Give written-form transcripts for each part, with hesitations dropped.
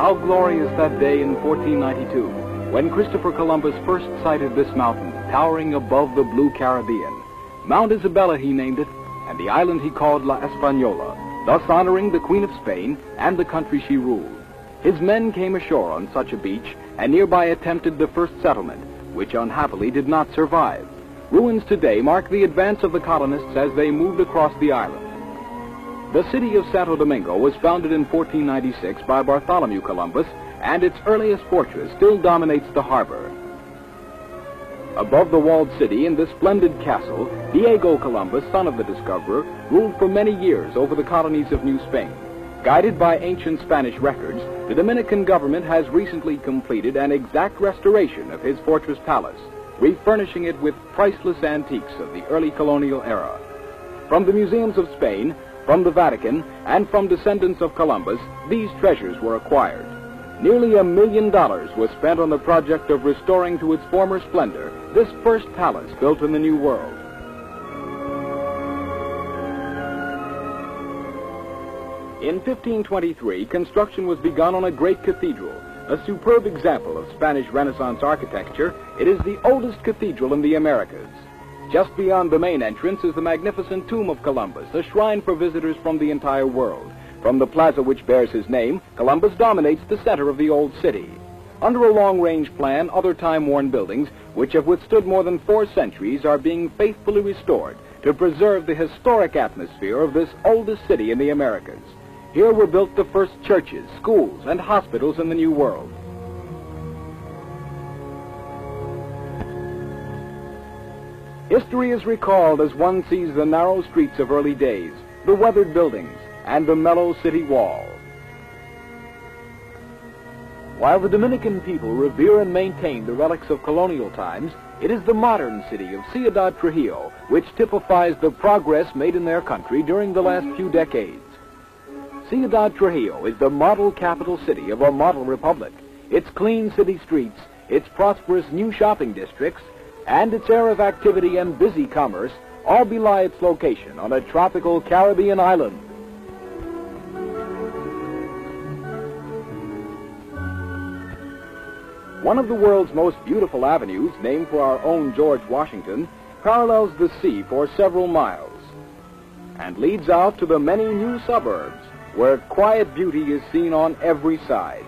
How glorious that day in 1492, when Christopher Columbus first sighted this mountain, towering above the blue Caribbean. Mount Isabella he named it, and the island he called La Española, thus honoring the Queen of Spain and the country she ruled. His men came ashore on such a beach, and nearby attempted the first settlement, which unhappily did not survive. Ruins today mark the advance of the colonists as they moved across the island. The city of Santo Domingo was founded in 1496 by Bartholomew Columbus, and its earliest fortress still dominates the harbor. Above the walled city in this splendid castle, Diego Columbus, son of the discoverer, ruled for many years over the colonies of New Spain. Guided by ancient Spanish records, the Dominican government has recently completed an exact restoration of his fortress palace, refurnishing it with priceless antiques of the early colonial era. From the museums of Spain, from the Vatican, and from descendants of Columbus, these treasures were acquired. Nearly $1 million was spent on the project of restoring to its former splendor this first palace built in the New World. In 1523, construction was begun on a great cathedral, a superb example of Spanish Renaissance architecture. It is the oldest cathedral in the Americas. Just beyond the main entrance is the magnificent tomb of Columbus, a shrine for visitors from the entire world. From the plaza which bears his name, Columbus dominates the center of the old city. Under a long-range plan, other time-worn buildings, which have withstood more than 4 centuries, are being faithfully restored to preserve the historic atmosphere of this oldest city in the Americas. Here were built the first churches, schools, and hospitals in the New World. History is recalled as one sees the narrow streets of early days, the weathered buildings, and the mellow city wall. While the Dominican people revere and maintain the relics of colonial times, it is the modern city of Ciudad Trujillo which typifies the progress made in their country during the last few decades. Ciudad Trujillo is the model capital city of a model republic. Its clean city streets, its prosperous new shopping districts, and its air of activity and busy commerce all belie its location on a tropical Caribbean island. One of the world's most beautiful avenues, named for our own George Washington, parallels the sea for several miles and leads out to the many new suburbs where quiet beauty is seen on every side.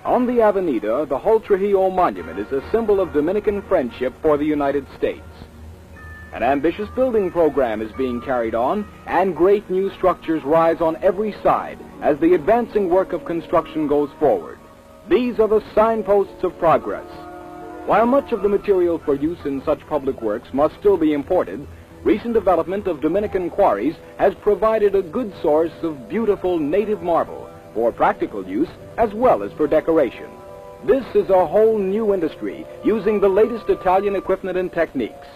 On the Avenida, the whole Trujillo Monument is a symbol of Dominican friendship for the United States. An ambitious building program is being carried on, and great new structures rise on every side as the advancing work of construction goes forward. These are the signposts of progress. While much of the material for use in such public works must still be imported, recent development of Dominican quarries has provided a good source of beautiful native marble for practical use as well as for decoration. This is a whole new industry using the latest Italian equipment and techniques.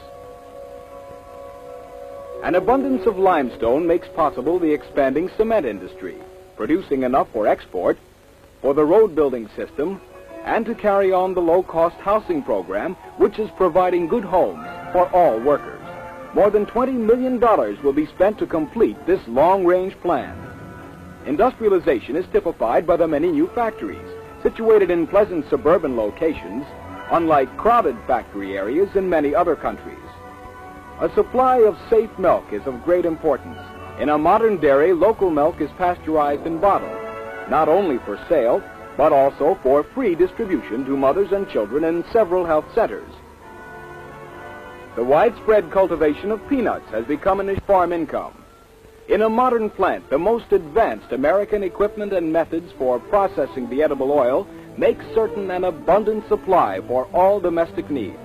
An abundance of limestone makes possible the expanding cement industry, producing enough for export, for the road building system, and to carry on the low-cost housing program, which is providing good homes for all workers. More than $20 million will be spent to complete this long-range plan. Industrialization is typified by the many new factories, situated in pleasant suburban locations, unlike crowded factory areas in many other countries. A supply of safe milk is of great importance. In a modern dairy, local milk is pasteurized and bottled, not only for sale, but also for free distribution to mothers and children in several health centers. The widespread cultivation of peanuts has become an farm income. In a modern plant, the most advanced American equipment and methods for processing the edible oil make certain an abundant supply for all domestic needs.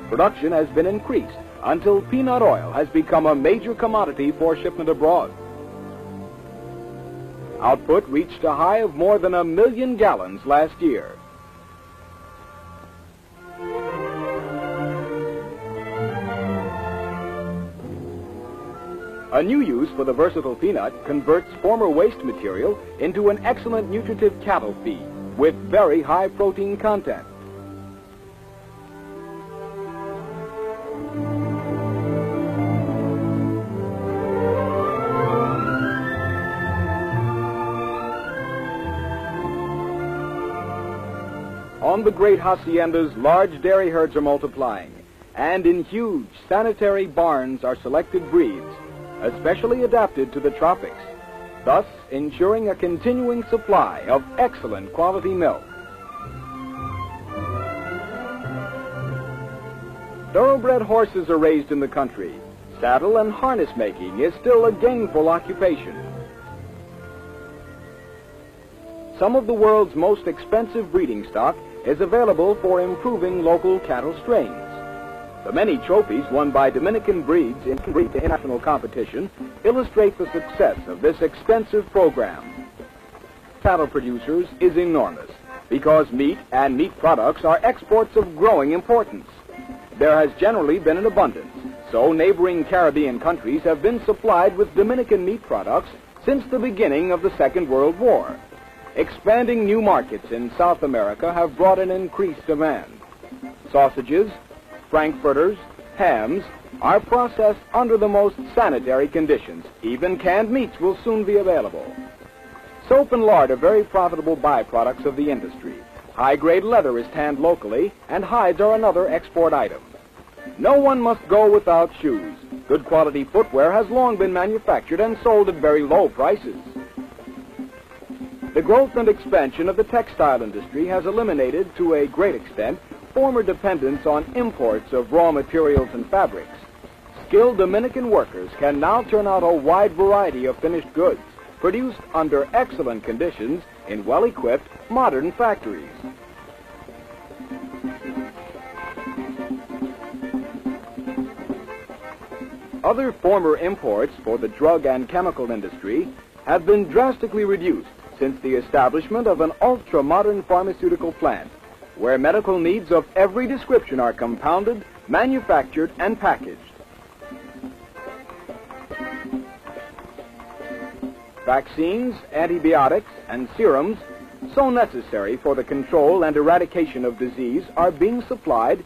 Production has been increased until peanut oil has become a major commodity for shipment abroad. Output reached a high of more than 1 million gallons last year. A new use for the versatile peanut converts former waste material into an excellent nutritive cattle feed with very high protein content. On the great haciendas, large dairy herds are multiplying, and in huge sanitary barns are selected breeds, especially adapted to the tropics, thus ensuring a continuing supply of excellent quality milk. Thoroughbred horses are raised in the country. Saddle and harness making is still a gainful occupation. Some of the world's most expensive breeding stock is available for improving local cattle strains. The many trophies won by Dominican breeds in international competition illustrate the success of this extensive program. Cattle producers is enormous because meat and meat products are exports of growing importance. There has generally been an abundance, so neighboring Caribbean countries have been supplied with Dominican meat products since the beginning of the Second World War. Expanding new markets in South America have brought an increased demand. Sausages, frankfurters, hams are processed under the most sanitary conditions. Even canned meats will soon be available. Soap and lard are very profitable byproducts of the industry. High-grade leather is tanned locally, and hides are another export item. No one must go without shoes. Good quality footwear has long been manufactured and sold at very low prices. The growth and expansion of the textile industry has eliminated, to a great extent, former dependence on imports of raw materials and fabrics. Skilled Dominican workers can now turn out a wide variety of finished goods, produced under excellent conditions in well-equipped, modern factories. Other former imports for the drug and chemical industry have been drastically reduced since the establishment of an ultra-modern pharmaceutical plant, where medical needs of every description are compounded, manufactured, and packaged. Vaccines, antibiotics, and serums, so necessary for the control and eradication of disease, are being supplied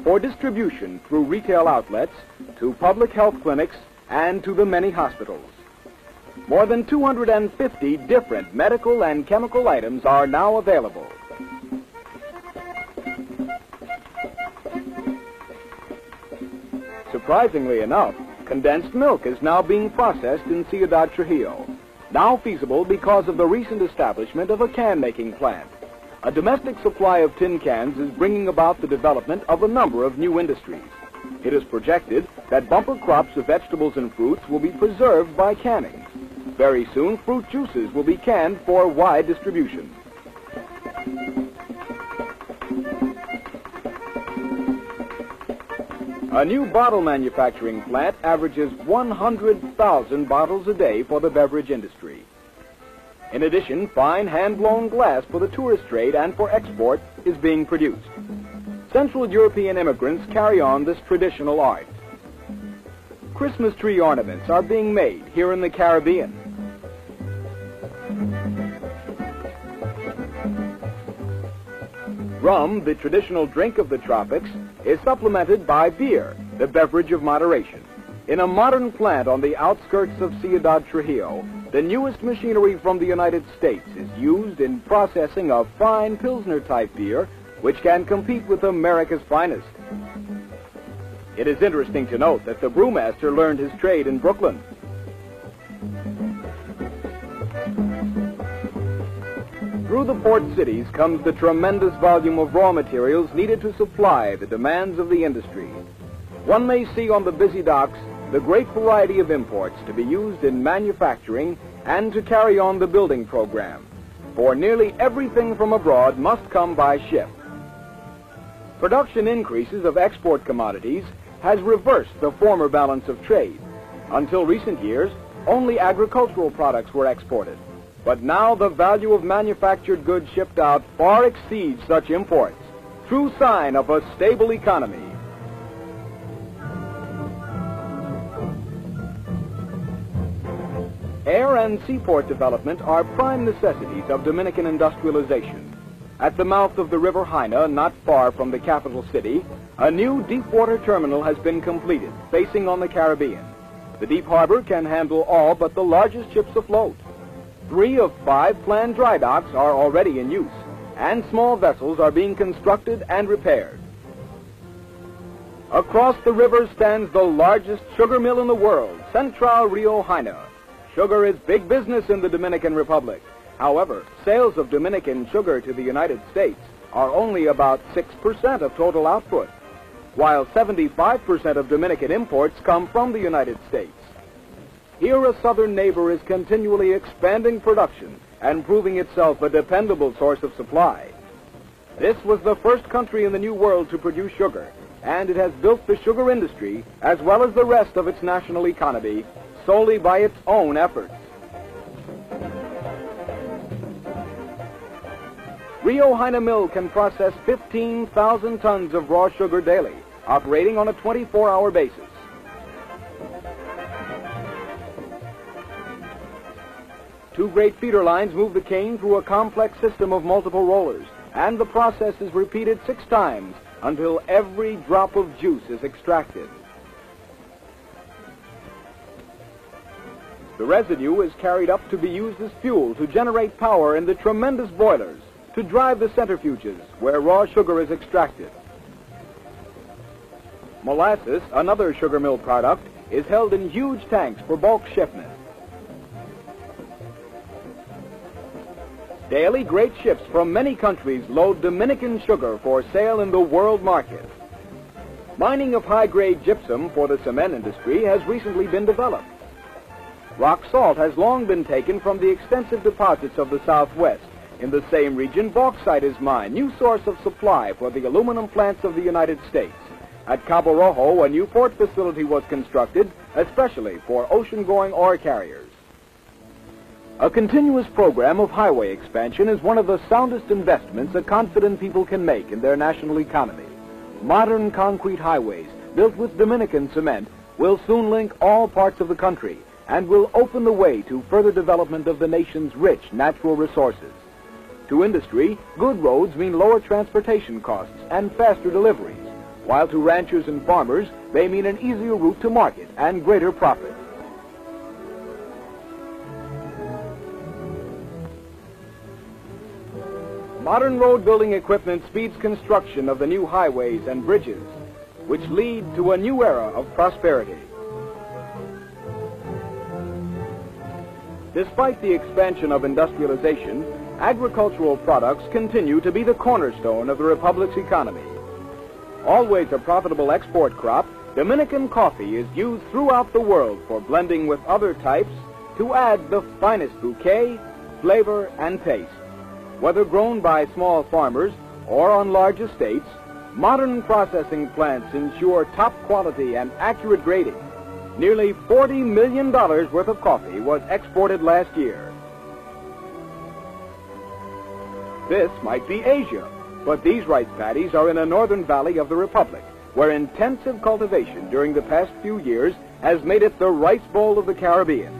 for distribution through retail outlets, to public health clinics, and to the many hospitals. More than 250 different medical and chemical items are now available. Surprisingly enough, condensed milk is now being processed in Ciudad Trujillo, now feasible because of the recent establishment of a can-making plant. A domestic supply of tin cans is bringing about the development of a number of new industries. It is projected that bumper crops of vegetables and fruits will be preserved by canning. Very soon, fruit juices will be canned for wide distribution. A new bottle manufacturing plant averages 100,000 bottles a day for the beverage industry. In addition, fine hand-blown glass for the tourist trade and for export is being produced. Central European immigrants carry on this traditional art. Christmas tree ornaments are being made here in the Caribbean. Rum, the traditional drink of the tropics, is supplemented by beer, the beverage of moderation. In a modern plant on the outskirts of Ciudad Trujillo, the newest machinery from the United States is used in processing of fine Pilsner-type beer, which can compete with America's finest. It is interesting to note that the brewmaster learned his trade in Brooklyn. Through the port cities comes the tremendous volume of raw materials needed to supply the demands of the industry. One may see on the busy docks the great variety of imports to be used in manufacturing and to carry on the building program, for nearly everything from abroad must come by ship. Production increases of export commodities has reversed the former balance of trade. Until recent years, only agricultural products were exported. But now the value of manufactured goods shipped out far exceeds such imports, true sign of a stable economy. Air and seaport development are prime necessities of Dominican industrialization. At the mouth of the River Haina, not far from the capital city, a new deep-water terminal has been completed, facing on the Caribbean. The deep harbor can handle all but the largest ships afloat. 3 of 5 planned dry docks are already in use, and small vessels are being constructed and repaired. Across the river stands the largest sugar mill in the world, Central Rio Jaina. Sugar is big business in the Dominican Republic. However, sales of Dominican sugar to the United States are only about 6% of total output, while 75% of Dominican imports come from the United States. Here, a southern neighbor is continually expanding production and proving itself a dependable source of supply. This was the first country in the New World to produce sugar, and it has built the sugar industry, as well as the rest of its national economy, solely by its own efforts. Rio Jaina Mill can process 15,000 tons of raw sugar daily, operating on a 24-hour basis. Two great feeder lines move the cane through a complex system of multiple rollers, and the process is repeated 6 times until every drop of juice is extracted. The residue is carried up to be used as fuel to generate power in the tremendous boilers to drive the centrifuges where raw sugar is extracted. Molasses, another sugar mill product, is held in huge tanks for bulk shipment. Daily, great ships from many countries load Dominican sugar for sale in the world market. Mining of high-grade gypsum for the cement industry has recently been developed. Rock salt has long been taken from the extensive deposits of the Southwest. In the same region, bauxite is mined, new source of supply for the aluminum plants of the United States. At Cabo Rojo, a new port facility was constructed, especially for ocean-going ore carriers. A continuous program of highway expansion is one of the soundest investments a confident people can make in their national economy. Modern concrete highways, built with Dominican cement, will soon link all parts of the country and will open the way to further development of the nation's rich natural resources. To industry, good roads mean lower transportation costs and faster deliveries, while to ranchers and farmers, they mean an easier route to market and greater profit. Modern road building equipment speeds construction of the new highways and bridges, which lead to a new era of prosperity. Despite the expansion of industrialization, agricultural products continue to be the cornerstone of the Republic's economy. Always a profitable export crop, Dominican coffee is used throughout the world for blending with other types to add the finest bouquet, flavor, and taste. Whether grown by small farmers or on large estates, modern processing plants ensure top quality and accurate grading. Nearly $40 million worth of coffee was exported last year. This might be Asia, but these rice paddies are in a northern valley of the Republic, where intensive cultivation during the past few years has made it the Rice Bowl of the Caribbean.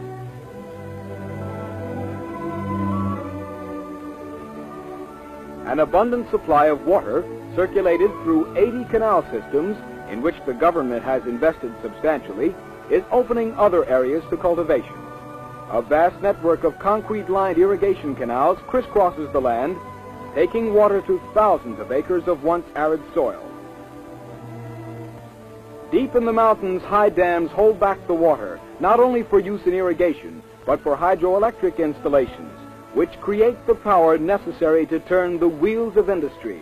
An abundant supply of water, circulated through 80 canal systems in which the government has invested substantially, is opening other areas to cultivation. A vast network of concrete-lined irrigation canals crisscrosses the land, taking water to thousands of acres of once arid soil. Deep in the mountains, high dams hold back the water, not only for use in irrigation, but for hydroelectric installations, which create the power necessary to turn the wheels of industry.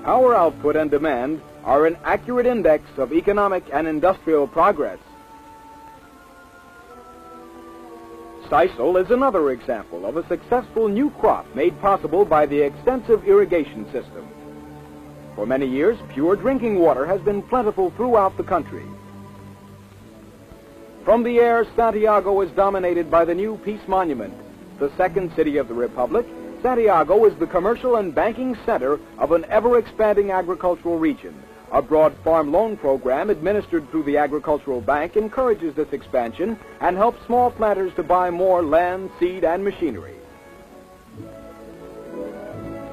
Power output and demand are an accurate index of economic and industrial progress. Sisal is another example of a successful new crop made possible by the extensive irrigation system. For many years, pure drinking water has been plentiful throughout the country. From the air, Santiago is dominated by the new Peace Monument. The second city of the Republic, Santiago is the commercial and banking center of an ever-expanding agricultural region. A broad farm loan program administered through the Agricultural Bank encourages this expansion and helps small planters to buy more land, seed, and machinery.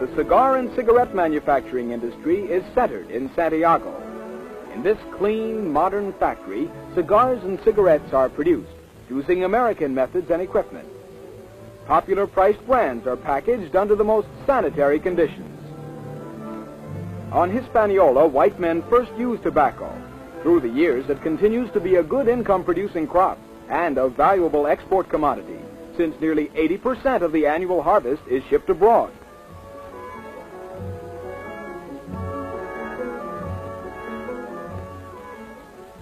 The cigar and cigarette manufacturing industry is centered in Santiago. In this clean, modern factory, cigars and cigarettes are produced using American methods and equipment. Popular priced brands are packaged under the most sanitary conditions. On Hispaniola, white men first used tobacco. Through the years, it continues to be a good income-producing crop and a valuable export commodity, since nearly 80% of the annual harvest is shipped abroad.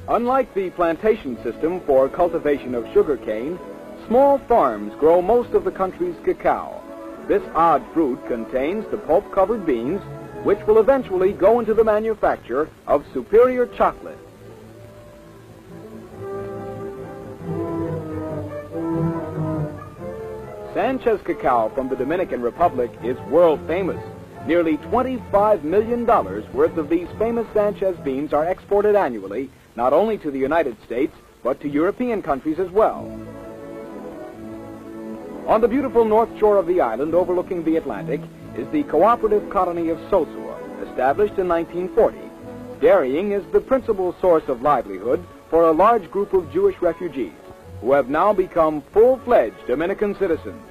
Unlike the plantation system for cultivation of sugarcane, small farms grow most of the country's cacao. This odd fruit contains the pulp-covered beans, which will eventually go into the manufacture of superior chocolate. Sanchez cacao from the Dominican Republic is world famous. Nearly $25 million worth of these famous Sanchez beans are exported annually, not only to the United States, but to European countries as well. On the beautiful north shore of the island overlooking the Atlantic is the cooperative colony of Soto, established in 1940. Dairying is the principal source of livelihood for a large group of Jewish refugees who have now become full-fledged Dominican citizens.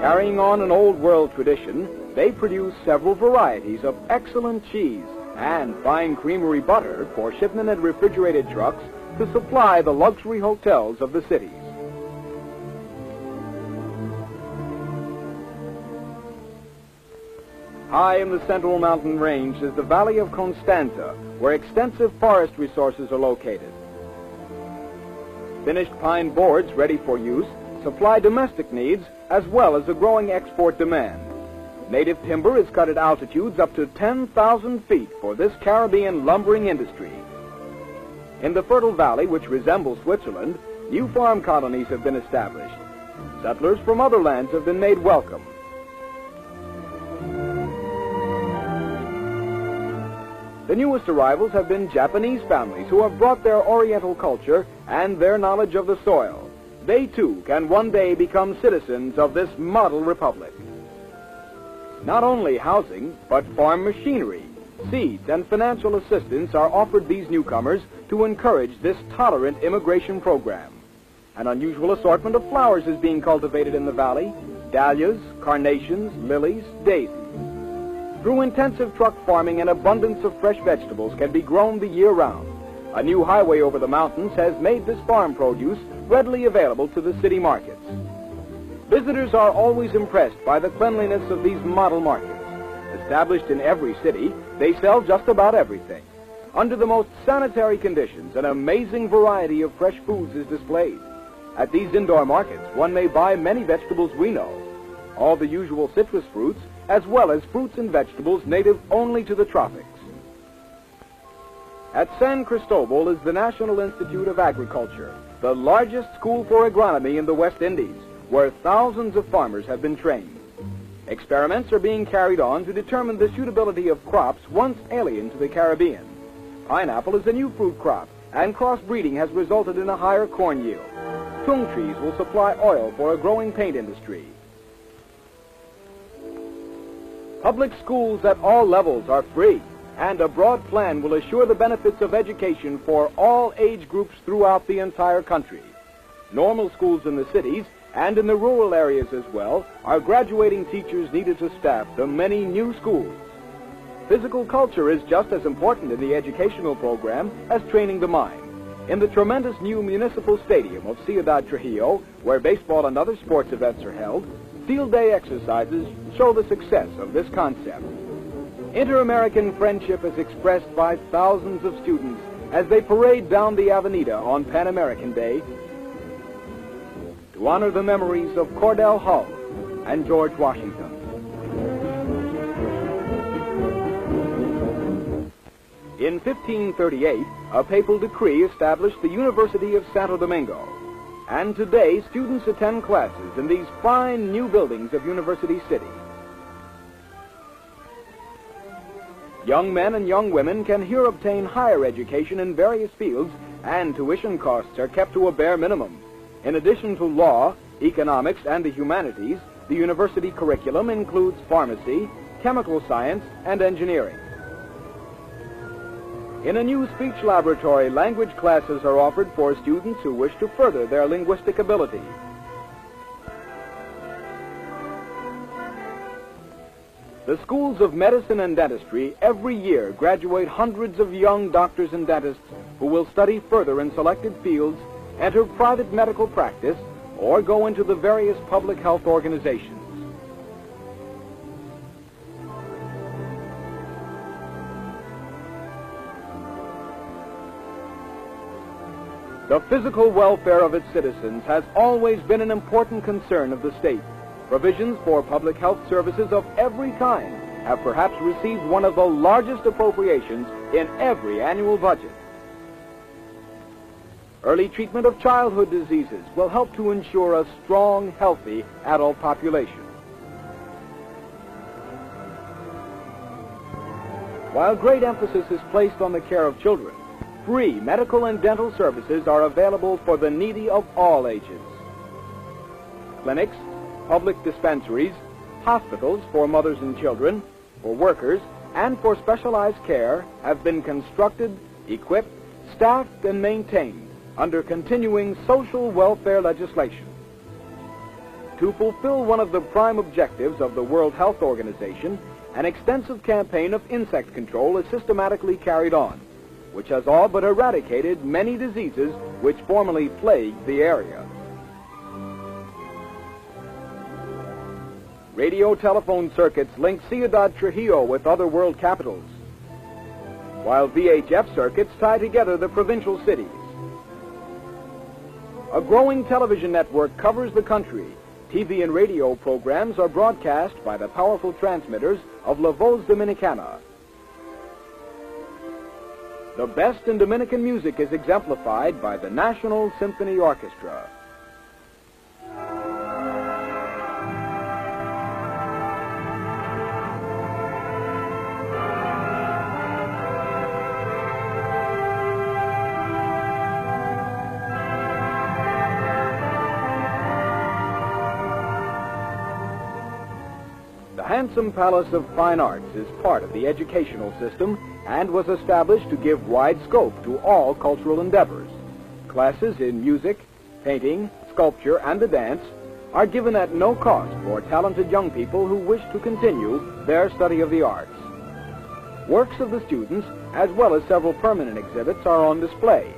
Carrying on an old world tradition, they produce several varieties of excellent cheese and fine creamery butter for shipment in refrigerated trucks to supply the luxury hotels of the cities. High in the central mountain range is the Valley of Constanza, where extensive forest resources are located. Finished pine boards ready for use supply domestic needs as well as a growing export demand. Native timber is cut at altitudes up to 10,000 feet for this Caribbean lumbering industry. In the fertile valley, which resembles Switzerland, new farm colonies have been established. Settlers from other lands have been made welcome. The newest arrivals have been Japanese families who have brought their Oriental culture and their knowledge of the soil. They, too, can one day become citizens of this model republic. Not only housing, but farm machinery, seeds, and financial assistance are offered these newcomers to encourage this tolerant immigration program. An unusual assortment of flowers is being cultivated in the valley: dahlias, carnations, lilies, daisies. Through intensive truck farming, an abundance of fresh vegetables can be grown the year round. A new highway over the mountains has made this farm produce readily available to the city markets. Visitors are always impressed by the cleanliness of these model markets. Established in every city, they sell just about everything. Under the most sanitary conditions, an amazing variety of fresh foods is displayed. At these indoor markets, one may buy many vegetables we know, all the usual citrus fruits, as well as fruits and vegetables native only to the tropics. At San Cristobal is the National Institute of Agriculture, the largest school for agronomy in the West Indies, where thousands of farmers have been trained. Experiments are being carried on to determine the suitability of crops once alien to the Caribbean. Pineapple is a new fruit crop, and crossbreeding has resulted in a higher corn yield. Tung trees will supply oil for a growing paint industry. Public schools at all levels are free, and a broad plan will assure the benefits of education for all age groups throughout the entire country. Normal schools in the cities and in the rural areas as well are graduating teachers needed to staff the many new schools. Physical culture is just as important in the educational program as training the mind. In the tremendous new municipal stadium of Ciudad Trujillo, where baseball and other sports events are held, field day exercises show the success of this concept. Inter-American friendship is expressed by thousands of students as they parade down the Avenida on Pan American Day to honor the memories of Cordell Hull and George Washington. In 1538, a papal decree established the University of Santo Domingo, and today students attend classes in these fine new buildings of University City. Young men and young women can here obtain higher education in various fields, and tuition costs are kept to a bare minimum. In addition to law, economics, and the humanities, the university curriculum includes pharmacy, chemical science, and engineering. In a new speech laboratory, language classes are offered for students who wish to further their linguistic ability. The schools of medicine and dentistry every year graduate hundreds of young doctors and dentists who will study further in selected fields, enter private medical practice, or go into the various public health organizations. The physical welfare of its citizens has always been an important concern of the state. Provisions for public health services of every kind have perhaps received one of the largest appropriations in every annual budget. Early treatment of childhood diseases will help to ensure a strong, healthy adult population. While great emphasis is placed on the care of children, free medical and dental services are available for the needy of all ages. Clinics, public dispensaries, hospitals for mothers and children, for workers, and for specialized care have been constructed, equipped, staffed, and maintained under continuing social welfare legislation. To fulfill one of the prime objectives of the World Health Organization, an extensive campaign of insect control is systematically carried on, which has all but eradicated many diseases which formerly plagued the area. Radio telephone circuits link Ciudad Trujillo with other world capitals, while VHF circuits tie together the provincial cities. A growing television network covers the country. TV and radio programs are broadcast by the powerful transmitters of La Voz Dominicana. The best in Dominican music is exemplified by the National Symphony Orchestra. The handsome Palace of Fine Arts is part of the educational system and was established to give wide scope to all cultural endeavors. Classes in music, painting, sculpture, and the dance are given at no cost for talented young people who wish to continue their study of the arts. Works of the students, as well as several permanent exhibits, are on display.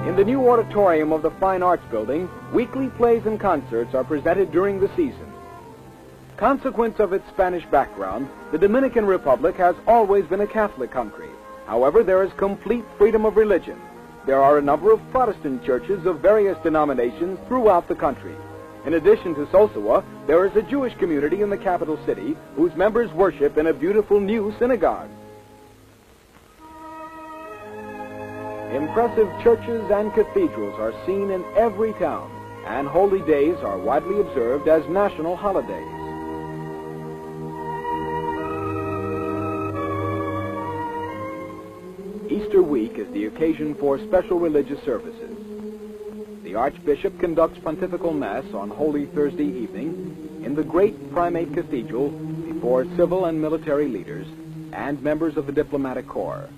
In the new auditorium of the Fine Arts Building, weekly plays and concerts are presented during the season. Consequence of its Spanish background, the Dominican Republic has always been a Catholic country. However, there is complete freedom of religion. There are a number of Protestant churches of various denominations throughout the country. In addition to Sosua, there is a Jewish community in the capital city whose members worship in a beautiful new synagogue. Impressive churches and cathedrals are seen in every town, and holy days are widely observed as national holidays. Easter week is the occasion for special religious services. The Archbishop conducts pontifical Mass on Holy Thursday evening in the great primate cathedral before civil and military leaders and members of the diplomatic corps.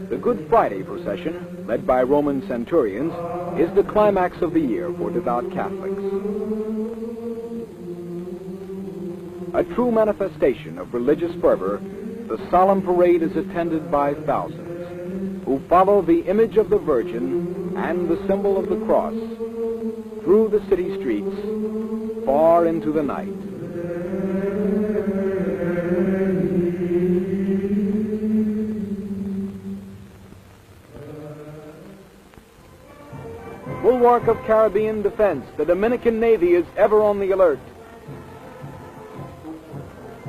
The Good Friday procession, led by Roman centurions, is the climax of the year for devout Catholics. A true manifestation of religious fervor, the solemn parade is attended by thousands who follow the image of the Virgin and the symbol of the cross through the city streets far into the night. Bulwark of Caribbean defense, the Dominican Navy is ever on the alert.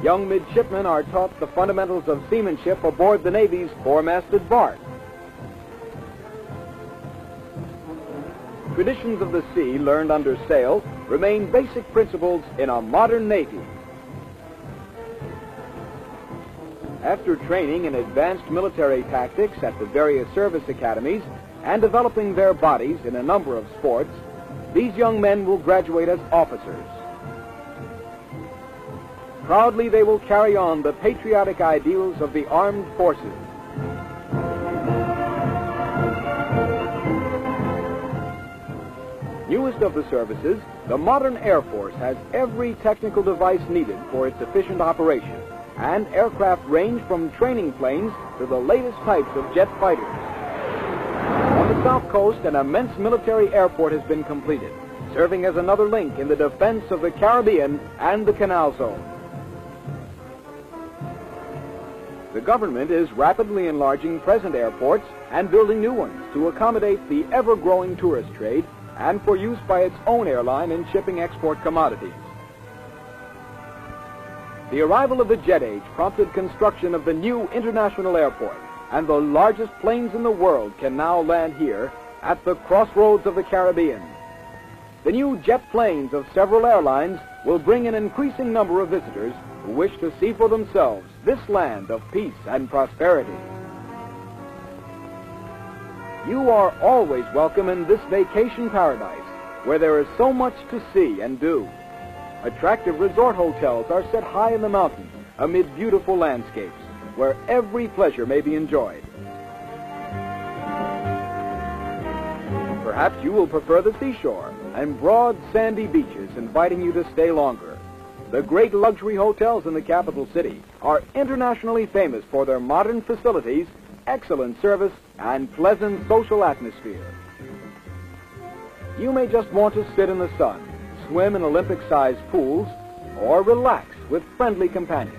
Young midshipmen are taught the fundamentals of seamanship aboard the Navy's four-masted bark. Traditions of the sea learned under sail remain basic principles in a modern Navy. After training in advanced military tactics at the various service academies and developing their bodies in a number of sports, these young men will graduate as officers. Proudly they will carry on the patriotic ideals of the armed forces. Newest of the services, the modern Air Force has every technical device needed for its efficient operation, and aircraft range from training planes to the latest types of jet fighters. On the South Coast, an immense military airport has been completed, serving as another link in the defense of the Caribbean and the Canal Zone. The government is rapidly enlarging present airports and building new ones to accommodate the ever-growing tourist trade and for use by its own airline in shipping export commodities. The arrival of the jet age prompted construction of the new international airport, and the largest planes in the world can now land here at the crossroads of the Caribbean. The new jet planes of several airlines will bring an increasing number of visitors who wish to see for themselves this land of peace and prosperity. You are always welcome in this vacation paradise, where there is so much to see and do. Attractive resort hotels are set high in the mountains amid beautiful landscapes, where every pleasure may be enjoyed. Perhaps you will prefer the seashore and broad sandy beaches inviting you to stay longer. The great luxury hotels in the capital city are internationally famous for their modern facilities, excellent service, and pleasant social atmosphere. You may just want to sit in the sun, swim in Olympic-sized pools, or relax with friendly companions.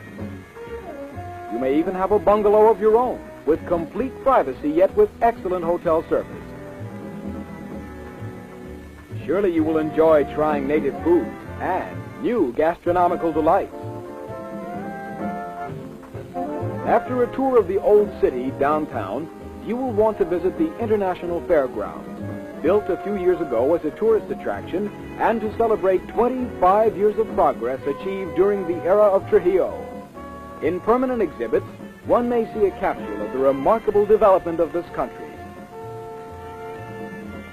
You may even have a bungalow of your own, with complete privacy yet with excellent hotel service. Surely you will enjoy trying native foods and new gastronomical delights. After a tour of the old city downtown, you will want to visit the International Fairground, built a few years ago as a tourist attraction and to celebrate 25 years of progress achieved during the era of Trujillo. In permanent exhibits, one may see a capsule of the remarkable development of this country.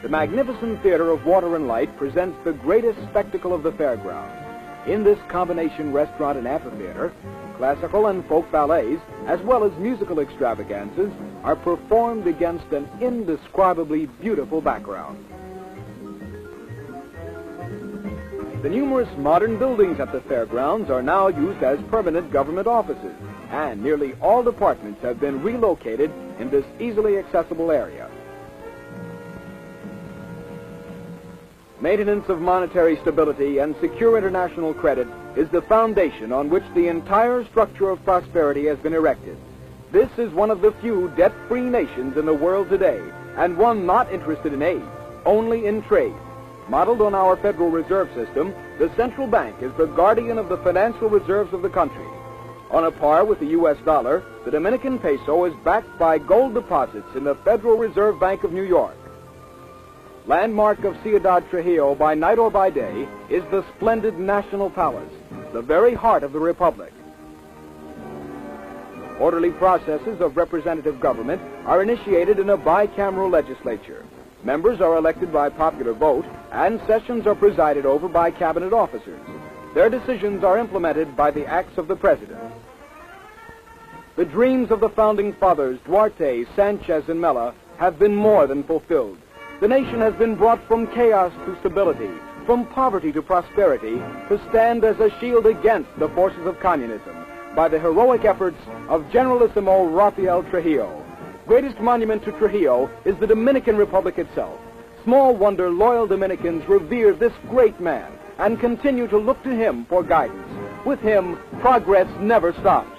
The magnificent theater of water and light presents the greatest spectacle of the fairground. In this combination restaurant and amphitheater, classical and folk ballets, as well as musical extravaganzas, are performed against an indescribably beautiful background. The numerous modern buildings at the fairgrounds are now used as permanent government offices, and nearly all departments have been relocated in this easily accessible area. Maintenance of monetary stability and secure international credit is the foundation on which the entire structure of prosperity has been erected. This is one of the few debt-free nations in the world today, and one not interested in aid, only in trade. Modeled on our Federal Reserve System, the central bank is the guardian of the financial reserves of the country. On a par with the U.S. dollar, the Dominican peso is backed by gold deposits in the Federal Reserve Bank of New York. Landmark of Ciudad Trujillo by night or by day is the splendid National Palace, the very heart of the Republic. Orderly processes of representative government are initiated in a bicameral legislature. Members are elected by popular vote, and sessions are presided over by cabinet officers. Their decisions are implemented by the acts of the President. The dreams of the founding fathers, Duarte, Sanchez, and Mella, have been more than fulfilled. The nation has been brought from chaos to stability, from poverty to prosperity, to stand as a shield against the forces of communism by the heroic efforts of Generalissimo Rafael Trujillo. Greatest monument to Trujillo is the Dominican Republic itself. Small wonder loyal Dominicans revere this great man and continue to look to him for guidance. With him, progress never stops.